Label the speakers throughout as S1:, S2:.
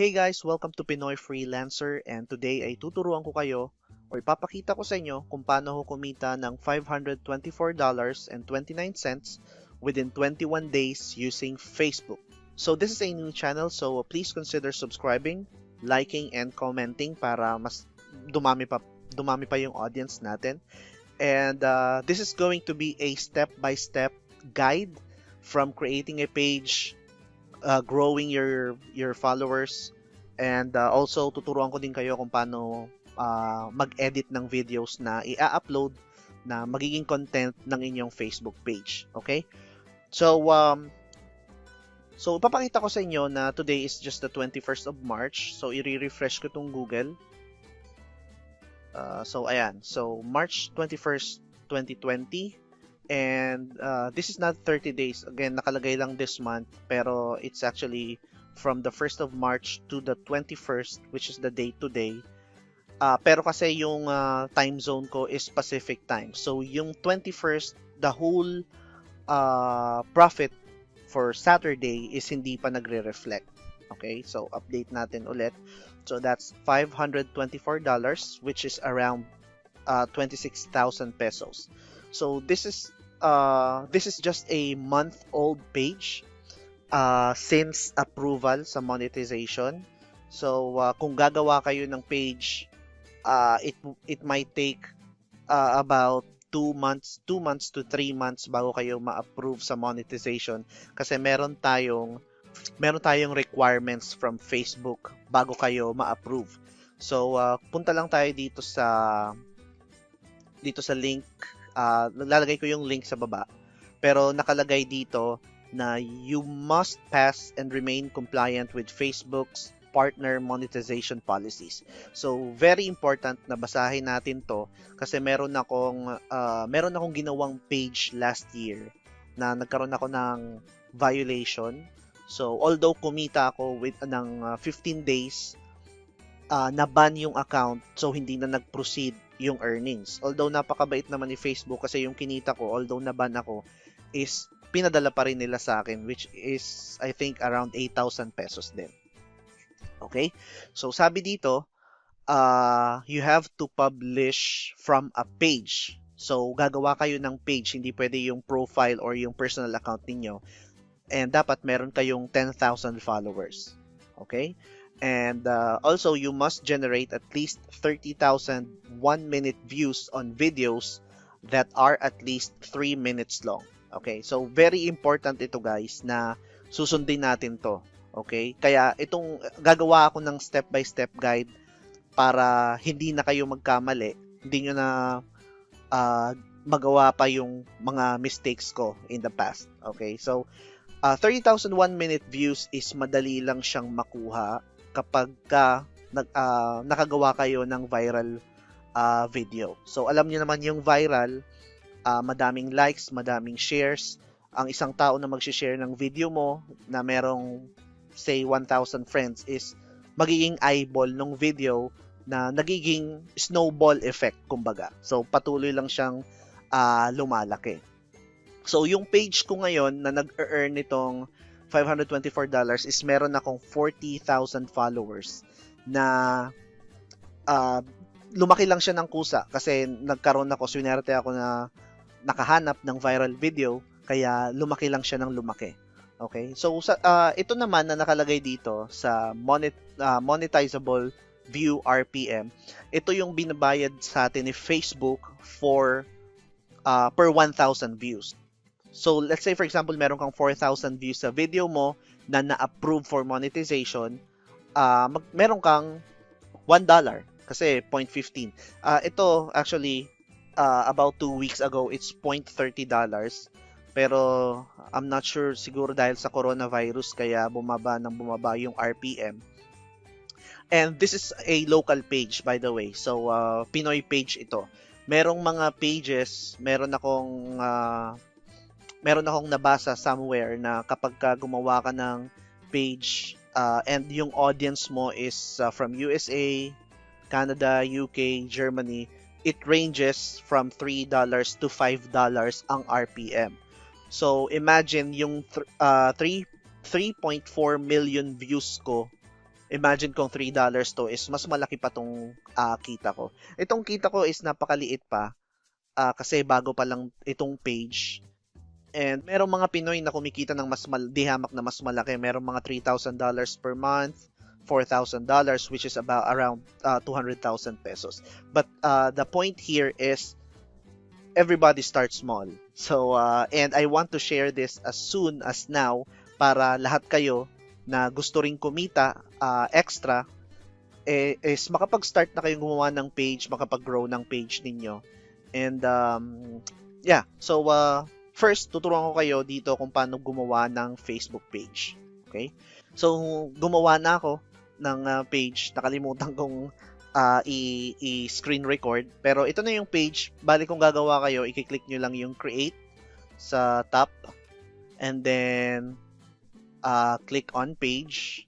S1: Hey guys, welcome to Pinoy Freelancer, and today ay tuturuan ko kayo o ipapakita ko sa inyo kung paano ko kumita ng $524.29 within 21 days using Facebook. So this is a new channel, so please consider subscribing, liking, and commenting para mas dumami pa yung audience natin. And this is going to be a step-by-step guide from creating a page, growing your followers, and also tuturuan ko din kayo kung paano mag-edit ng videos na i-upload na magiging content ng inyong Facebook page. Okay? So ipapakita ko sa inyo na today is just the 21st of March. So i-refresh ko tong Google. So ayan. So March 21st, 2020. And this is not 30 days. Again, nakalagay lang this month, pero it's actually from the 1st of March to the 21st, which is the day today. Pero kasi yung time zone ko is Pacific time. So yung 21st, the whole profit for Saturday is hindi pa nagre-reflect. Okay, so update natin ulit. So that's $524, which is around 26,000 pesos. So this is just a month-old page since approval sa monetization. So kung gagawa kayo ng page, it might take about 2 months to 3 months bago kayo ma-approve sa monetization kasi meron tayong requirements from Facebook bago kayo ma-approve. So punta lang tayo dito sa link. Lalagay ko yung link sa baba. Pero nakalagay dito na you must pass and remain compliant with Facebook's partner monetization policies. So very important na basahin natin to kasi meron akong ginawang page last year na nagkaroon ako ng violation. So although kumita ako ng 15 days, na-ban yung account, so hindi na nag-proceed yung earnings. Although napakabait naman ni Facebook kasi yung kinita ko, although na-ban ako, is pinadala pa rin nila sa akin, which is I think around 8,000 pesos din. Okay? So sabi dito, you have to publish from a page. So gagawa kayo ng page, hindi pwede yung profile or yung personal account ninyo. And dapat meron kayong 10,000 followers. Okay? And also, you must generate at least 30,000 1-minute views on videos that are at least 3 minutes long. Okay? So, very important ito guys na susundin natin to. Okay? Kaya itong gagawa ako ng step-by-step guide para hindi na kayo magkamali. Hindi nyo na magawa pa yung mga mistakes ko in the past. Okay? So, 30,000 1-minute views is madali lang siyang makuha kapag nakagawa kayo ng viral video. So, alam niyo naman yung viral, madaming likes, madaming shares. Ang isang tao na mag-share ng video mo na merong, say, 1,000 friends is magiging eyeball ng video na nagiging snowball effect, kumbaga. So, patuloy lang siyang lumalaki. So, yung page ko ngayon na nag-earn nitong $524 is meron akong 40,000 followers na lumaki lang siya ng kusa kasi swinerte ako na nakahanap ng viral video kaya lumaki lang siya ng lumaki. Okay? So ito naman na nakalagay dito sa monetizable view RPM, ito yung binabayad sa atin ni Facebook for per 1,000 views. So, let's say for example, meron kang 4,000 views sa video mo na na-approve for monetization, meron kang $1 kasi 0.15. Ito, actually, about 2 weeks ago, it's $0.30. Pero, I'm not sure, siguro dahil sa coronavirus, kaya bumaba yung RPM. And this is a local page, by the way. So, Pinoy page ito. Merong mga pages, meron akong nabasa somewhere na kapag gumawa ka ng page and yung audience mo is from USA, Canada, UK, Germany, it ranges from $3 to $5 ang RPM. So imagine yung 3.4 million views ko imagine kung $3 to is mas malaki pa tong kita ko. Itong kita ko is napakaliit pa kasi bago pa lang itong page. And merong mga Pinoy na kumikita ng di hamak na mas malaki. Merong mga $3,000 per month, $4,000, which is about around 200,000 pesos. But the point here is everybody starts small. So, and I want to share this as soon as now para lahat kayo na gusto ring kumita extra, is makapag-start na kayong gumawa ng page, makapag-grow ng page ninyo. And, yeah. So, first, tuturuan ko kayo dito kung paano gumawa ng Facebook page. Okay? So, gumawa na ako ng page. Nakalimutan kong i-screen record. Pero ito na yung page. Bali kung gagawa kayo, i-click nyo lang yung create sa top. And then, click on page.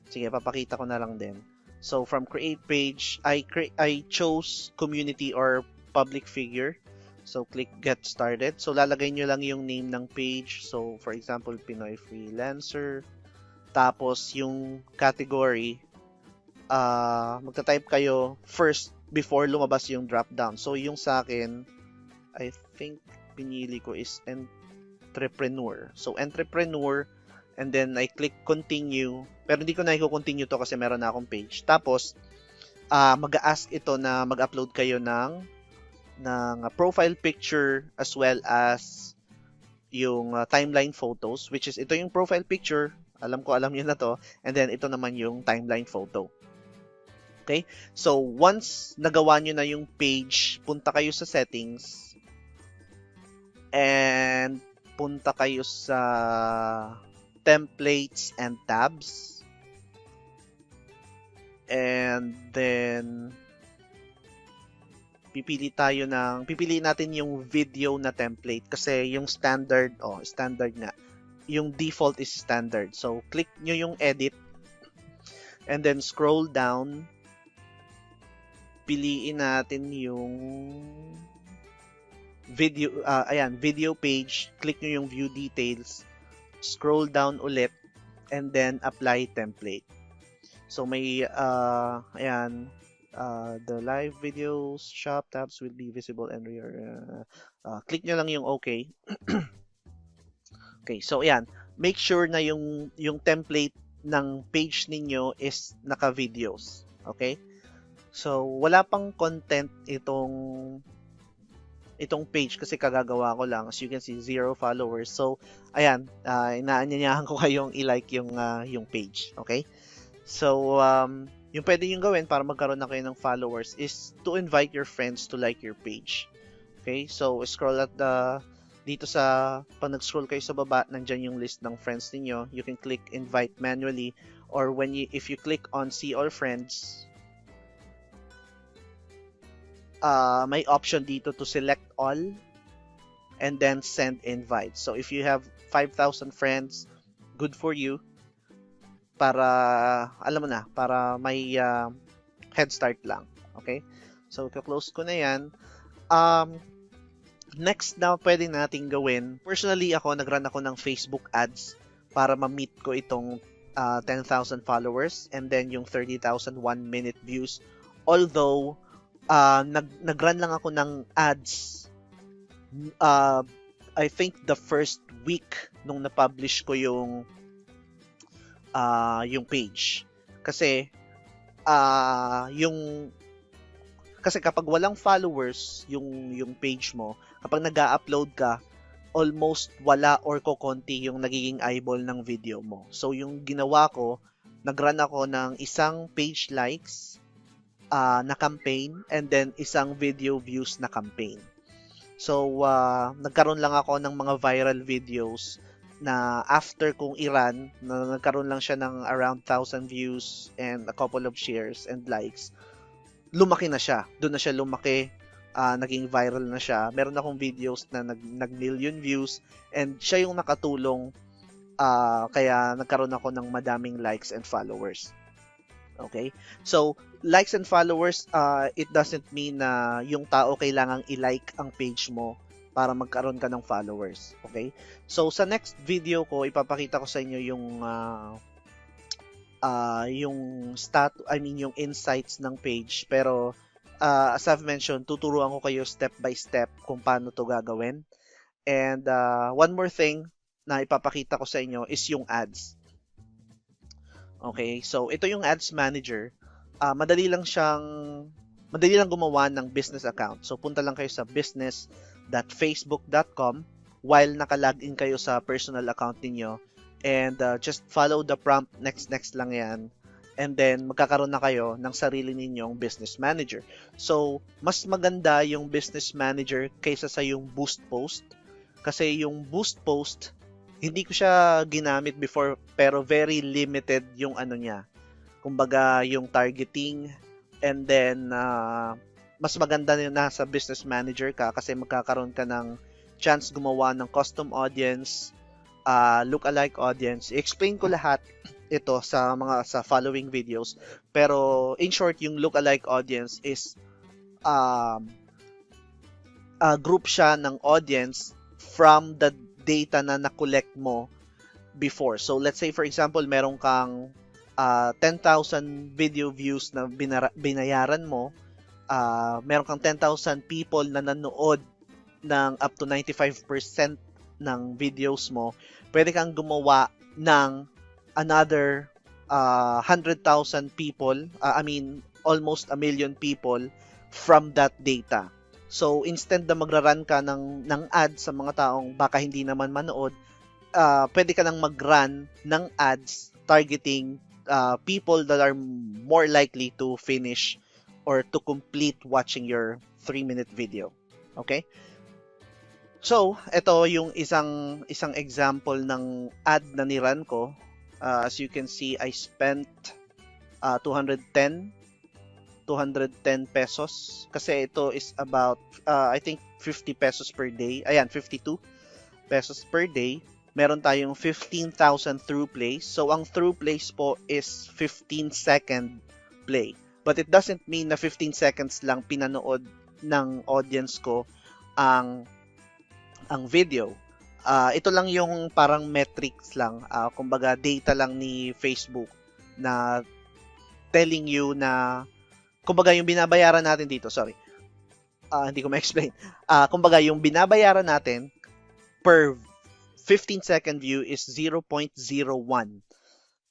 S1: Sige, papakita ko na lang din. So, from create page, I chose community or public figure. So, click get started. So, lalagay nyo lang yung name ng page. So, for example, Pinoy Freelancer. Tapos, yung category, magta-type kayo first before lumabas yung drop down. So, yung sa akin, I think pinili ko is entrepreneur. So, entrepreneur, and then I click continue. Pero hindi ko na i-continue to kasi meron na akong page. Tapos, mag-a-ask ito na mag-upload kayo ng profile picture as well as yung timeline photos, which is ito yung profile picture. Alam nyo na to. And then, ito naman yung timeline photo. Okay? So, once nagawa nyo na yung page, punta kayo sa settings. And, punta kayo sa templates and tabs. And then, pipili natin yung video na template kasi yung standard nga. Yung default is standard. So, click nyo yung edit and then scroll down. Piliin natin yung video, video page. Click nyo yung view details. Scroll down ulit and then apply template. So, may, the live videos, shop tabs will be visible and click nyo lang yung okay. Okay, so ayan, make sure na yung template ng page ninyo is naka-videos. Okay? So, wala pang content itong page kasi kagagawa ko lang. As you can see, 0 followers. So, ayan, inaanyayahan ko kayong i-like yung page. Okay? So, yung pwede yung gawin para magkaroon na kayo ng followers is to invite your friends to like your page. Okay? So, scroll at dito pag nag-scroll kayo sa baba, nandyan yung list ng friends niyo. You can click invite manually or if you click on see all friends, may option dito to select all and then send invite. So, if you have 5,000 friends, good for you. Para, alam mo na, para may head start lang. Okay? So, close ko na yan. Next na pwede nating gawin, personally nag-run ako ng Facebook ads para ma-meet ko itong 10,000 followers and then yung 30,000 1-minute views. Although, nag-run lang ako ng ads, I think the first week nung na-publish ko yung page. Kasi, kasi kapag walang followers yung page mo, kapag nag-upload ka, almost wala or kokonti yung nagiging eyeball ng video mo. So, yung ginawa ko, nag-run ako ng isang page likes na campaign and then isang video views na campaign. So, nagkaroon lang ako ng mga viral videos na after kong i-run, nagkaroon lang siya ng around 1,000 views and a couple of shares and likes. Lumaki na siya. Doon na siya lumaki. Naging viral na siya. Meron akong videos na nag-million views and siya yung nakatulong kaya nagkaroon ako ng madaming likes and followers. Okay? So, likes and followers, it doesn't mean na yung tao kailangang i-like ang page mo para magkaroon ka ng followers. Okay? So, sa next video ko, ipapakita ko sa inyo yung insights ng page. Pero, as I've mentioned, tuturuan ko kayo step by step kung paano to gagawin. And, one more thing na ipapakita ko sa inyo is yung ads. Okay? So, ito yung ads manager. Madali lang gumawa ng business account. So, punta lang kayo sa business.facebook.com while naka-login kayo sa personal account ninyo. And just follow the prompt, next lang yan. And then, magkakaroon na kayo ng sarili ninyong business manager. So, mas maganda yung business manager kaysa sa yung boost post. Kasi yung boost post, hindi ko siya ginamit before, pero very limited yung ano niya. Kumbaga, yung targeting, and then, mas maganda na sa business manager ka kasi magkakaroon ka ng chance gumawa ng custom audience, look-alike audience. I-explain ko lahat ito sa following videos. Pero, in short, yung look-alike audience is group siya ng audience from the data na na-collect mo before. So, let's say, for example, meron kang 10,000 video views na binayaran mo, meron kang 10,000 people na nanood ng up to 95% ng videos mo, pwede kang gumawa ng another 100,000 people, almost 1 million people from that data. So, instead na magra-run ka ng ads sa mga taong baka hindi naman manood, pwede ka nang mag-run ng ads targeting people that are more likely to finish or to complete watching your 3-minute video. Okay? So, ito yung isang example ng ad na ni-run ko. As you can see, I spent 210 pesos kasi ito is about I think 50 pesos per day. Ayan, 52 pesos per day. Meron tayong 15,000 through plays. So, ang through plays po is 15-second play. But it doesn't mean na 15 seconds lang pinanood ng audience ko ang video. Ito lang yung parang metrics lang. Kumbaga, data lang ni Facebook na telling you na, kumbaga, yung binabayaran natin dito, sorry. Hindi ko ma-explain. Kumbaga, yung binabayaran natin per 15-second view is 0.01.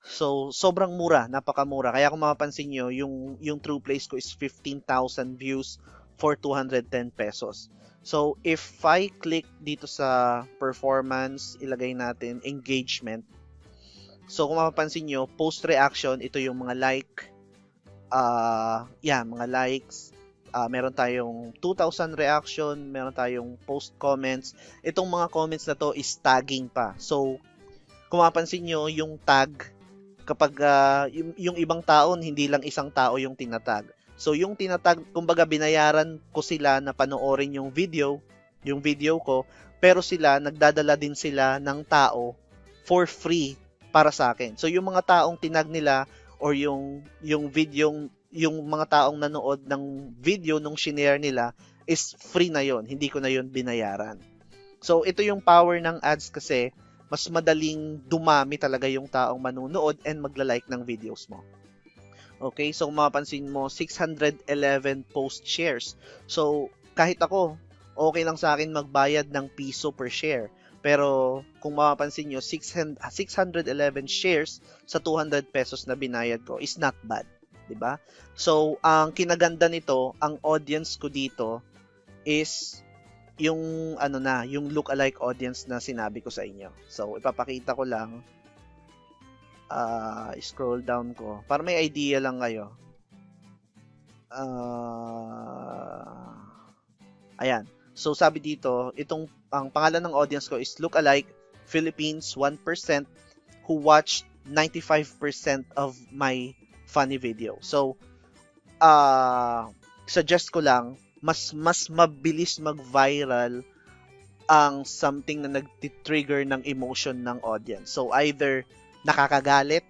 S1: So, sobrang mura, napakamura. Kaya kung mapapansin nyo, yung true plays ko is 15,000 views for 210 pesos. So, if I click dito sa performance, ilagay natin engagement. So, kung mapapansin nyo, post reaction, ito yung mga mga likes. Meron tayong 2,000 reaction, meron tayong post comments. Itong mga comments na to is tagging pa. So, kung mapapansin nyo, yung tag, kapag yung ibang tao, hindi lang isang tao yung tinatag. So, yung tinatag, kumbaga binayaran ko sila na panoorin yung video ko, pero nagdadala din sila ng tao for free para sa akin. So, yung mga taong tinag nila or yung mga taong nanood ng video nung shinare nila is free na yon, hindi ko na yon binayaran. So, ito yung power ng ads kasi mas madaling dumami talaga yung taong manunood and magla-like ng videos mo. Okay, so kung mapapansin mo, 611 post shares. So, kahit ako, okay lang sa akin magbayad ng piso per share. Pero, kung mapapansin nyo, 611 shares sa 200 pesos na binayad ko is not bad. Diba? So, ang kinaganda nito, ang audience ko dito is yung yung look-alike audience na sinabi ko sa inyo. So, ipapakita ko lang. Scroll down ko para may idea lang kayo. Ayan. So, sabi dito, ang pangalan ng audience ko is look-alike Philippines 1% who watched 95% of my funny video. So, suggest ko lang, mas mabilis mag-viral ang something na nag-trigger ng emotion ng audience. So, either nakakagalit,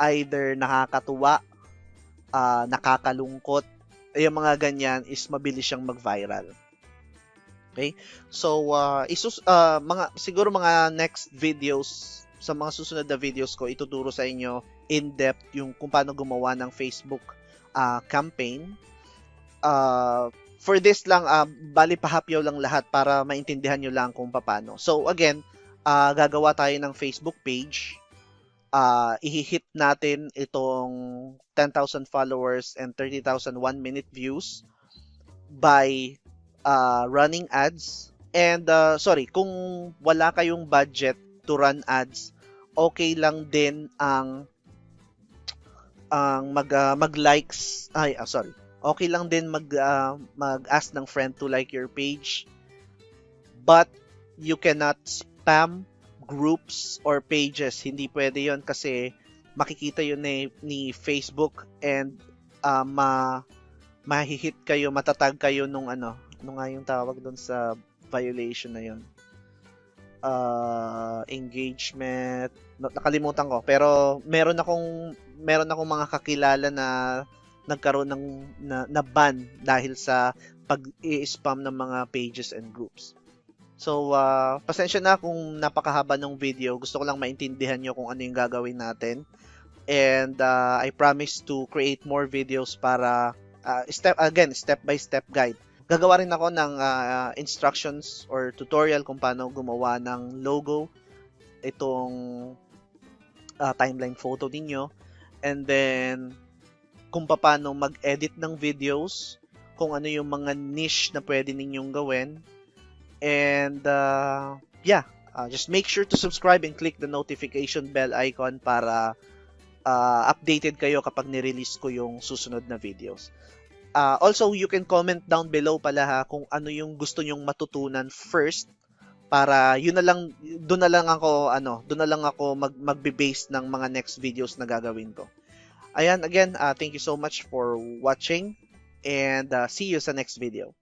S1: either nakakatuwa, nakakalungkot, yung mga ganyan is mabilis siyang mag-viral. Okay? So, siguro mga next videos, sa mga susunod na videos ko, ituturo sa inyo in-depth yung kung paano gumawa ng Facebook campaign. For this lang, bali pahapyaw lang lahat para maintindihan nyo lang kung paano. So, again, gagawa tayo ng Facebook page. I-hit natin itong 10,000 followers and 30,000 1-minute views by running ads. And sorry, kung wala kayong budget to run ads, okay lang din ang mag-likes. Sorry. Okay lang din mag-ask ng friend to like your page. But you cannot spam groups or pages. Hindi pwede 'yon kasi makikita 'yun ni Facebook and mahihit kayo, matatag kayo nung ano nga yung tawag doon sa violation na 'yon. Engagement, nakalimutan ko, pero meron akong mga kakilala na nagkaroon ng na ban dahil sa pag-i-spam ng mga pages and groups. So, pasensya na kung napakahaba ng video. Gusto ko lang maintindihan nyo kung ano yung gagawin natin. And I promise to create more videos para step by step guide. Gagawa rin ako ng instructions or tutorial kung paano gumawa ng logo, itong timeline photo ninyo, and then kung paano mag-edit ng videos, kung ano yung mga niche na pwede ninyong gawin. And just make sure to subscribe and click the notification bell icon para updated kayo kapag ni-release ko yung susunod na videos. Also, you can comment down below pala kung ano yung gusto nyong matutunan first para doon na lang ako magbe-base ng mga next videos na gagawin ko. Ayan, again, thank you so much for watching and see you sa next video.